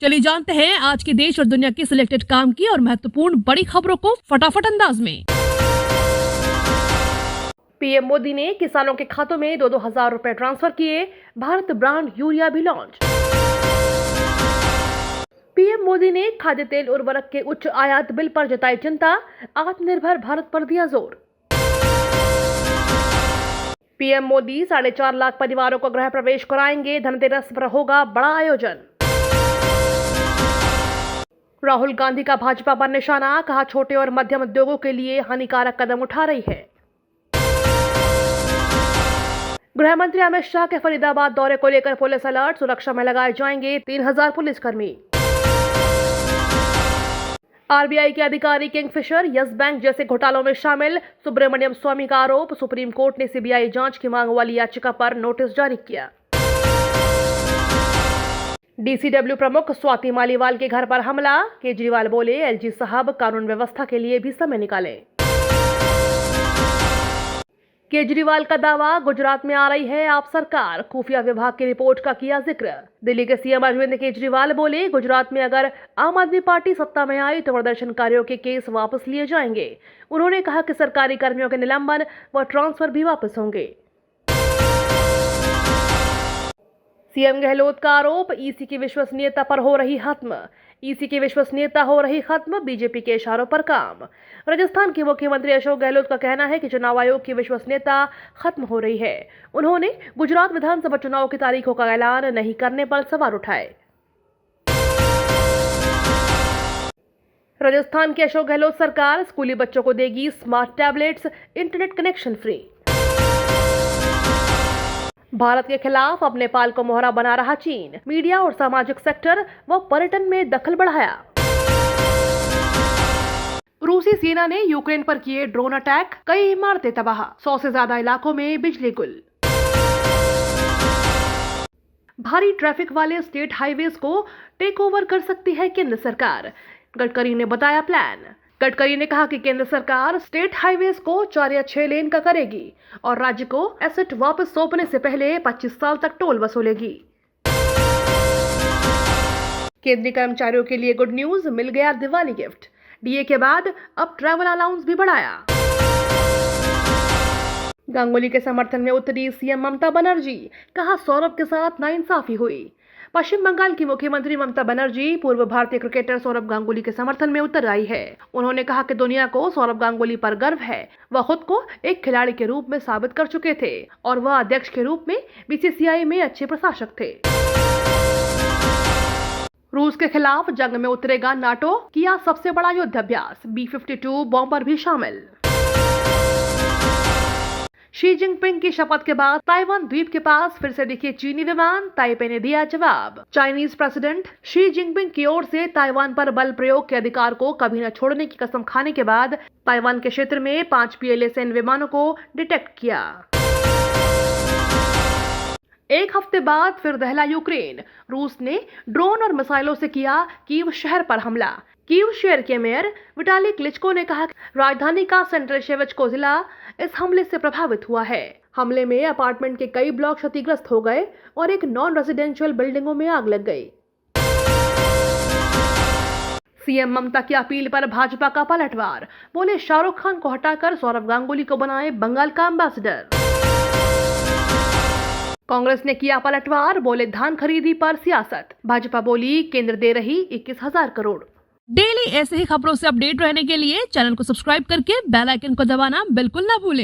चलिए जानते हैं आज के देश और दुनिया की सिलेक्टेड काम की और महत्वपूर्ण बड़ी खबरों को फटाफट अंदाज में। पीएम मोदी ने किसानों के खातों में 2-2 हजार रुपए ट्रांसफर किए। भारत ब्रांड यूरिया भी लॉन्च। पीएम मोदी ने खाद्य तेल उर्वरक के उच्च आयात बिल पर जताई चिंता। आत्मनिर्भर भारत पर दिया जोर। पीएम मोदी 4.5 लाख परिवारों को गृह प्रवेश कराएंगे। धनतेरस पर होगा बड़ा आयोजन। राहुल गांधी का भाजपा पर निशाना। कहा छोटे और मध्यम उद्योगों के लिए हानिकारक कदम उठा रही है। गृह मंत्री अमित शाह के फरीदाबाद दौरे को लेकर पुलिस अलर्ट। सुरक्षा में लगाए जाएंगे 3000 पुलिसकर्मी। आरबीआई के अधिकारी किंगफिशर, यस बैंक जैसे घोटालों में शामिल। सुब्रमण्यम स्वामी का आरोप। सुप्रीम कोर्ट ने सीबीआई जांच की मांग वाली याचिका पर नोटिस जारी किया। डीसीडब्ल्यू प्रमुख स्वाति मालीवाल के घर पर हमला। केजरीवाल बोले एलजी साहब कानून व्यवस्था के लिए भी समय निकालें। केजरीवाल का दावा, गुजरात में आ रही है आप सरकार। खुफिया विभाग की रिपोर्ट का किया जिक्र। दिल्ली के सीएम अरविंद केजरीवाल बोले गुजरात में अगर आम आदमी पार्टी सत्ता में आई तो प्रदर्शनकारियों के केस वापस लिए जाएंगे। उन्होंने कहा कि सरकारी कर्मियों के निलंबन व ट्रांसफर भी वापस होंगे। सीएम गहलोत का आरोप, ईसी की विश्वसनीयता पर हो रही खत्म। ईसी की विश्वसनीयता हो रही खत्म, बीजेपी के इशारों पर काम। राजस्थान के मुख्यमंत्री अशोक गहलोत का कहना है कि चुनाव आयोग की विश्वसनीयता खत्म हो रही है। उन्होंने गुजरात विधानसभा चुनाव की तारीखों का ऐलान नहीं करने पर सवाल उठाए। राजस्थान के अशोक गहलोत सरकार स्कूली बच्चों को देगी smart tablets, internet connection free. Bharat के खिलाफ अब नेपाल को मोहरा बना रहा चीन। मीडिया और सामाजिक सेक्टर व पर्यटन में दखल बढ़ाया। रूसी सेना ने यूक्रेन पर किए ड्रोन अटैक। कई इमारतें तबाह। 100 से ज्यादा इलाकों में बिजली गुल। भारी ट्रैफिक वाले स्टेट हाईवेज को टेक ओवर कर सकती है केंद्र सरकार। गडकरी ने बताया प्लान। गडकरी ने कहा कि केंद्र सरकार स्टेट हाईवेज को 4 या 6 लेन का करेगी और राज्य को एसेट वापस सौंपने से पहले 25 साल तक टोल वसूलेगी। केंद्रीय कर्मचारियों के लिए गुड न्यूज, मिल गया दिवाली गिफ्ट। डीए के बाद अब ट्रैवल अलाउंस भी बढ़ाया। गांगुली के समर्थन में उतरी सीएम ममता बनर्जी। कहा सौरभ के साथ नाइंसाफी हुई। पश्चिम बंगाल की मुख्यमंत्री ममता बनर्जी पूर्व भारतीय क्रिकेटर सौरभ गांगुली के समर्थन में उतर आई है। उन्होंने कहा कि दुनिया को सौरभ गांगुली पर गर्व है। वह खुद को एक खिलाड़ी के रूप में साबित कर चुके थे और वह अध्यक्ष के रूप में बीसीसीआई में अच्छे प्रशासक थे। रूस के खिलाफ जंग में उतरेगा नाटो। किया सबसे बड़ा युद्धाभ्यास। B-52 बॉम्बर भी शामिल। शी जिनपिंग की शपथ के बाद ताइवान द्वीप के पास फिर से दिखे चीनी विमान। ताइपे ने दिया जवाब। चाइनीज प्रेसिडेंट शी जिनपिंग की ओर से ताइवान पर बल प्रयोग के अधिकार को कभी न छोड़ने की कसम खाने के बाद ताइवान के क्षेत्र में 5 PLA सैन्य विमानों को डिटेक्ट किया। एक हफ्ते बाद फिर दहला यूक्रेन। रूस ने ड्रोन और मिसाइलों से किया कीव शहर पर हमला। कीव शहर के मेयर विटाली क्लिचको ने कहा कि राजधानी का सेंट्रल शेवेचको जिला इस हमले से प्रभावित हुआ है। हमले में अपार्टमेंट के कई ब्लॉक क्षतिग्रस्त हो गए और एक नॉन रेजिडेंशियल बिल्डिंगों में आग लग गई। सीएम ममता की अपील पर भाजपा का पलटवार। बोले शाहरुख खान को हटाकर सौरभ गांगुली को बनाए बंगाल का एम्बेसडर। कांग्रेस ने किया पलटवार। बोले धान खरीदी पर सियासत। भाजपा बोली केंद्र दे रही 21,000 करोड़। डेली ऐसे ही खबरों से अपडेट रहने के लिए चैनल को सब्सक्राइब करके बेल आइकन को दबाना बिल्कुल ना भूलें।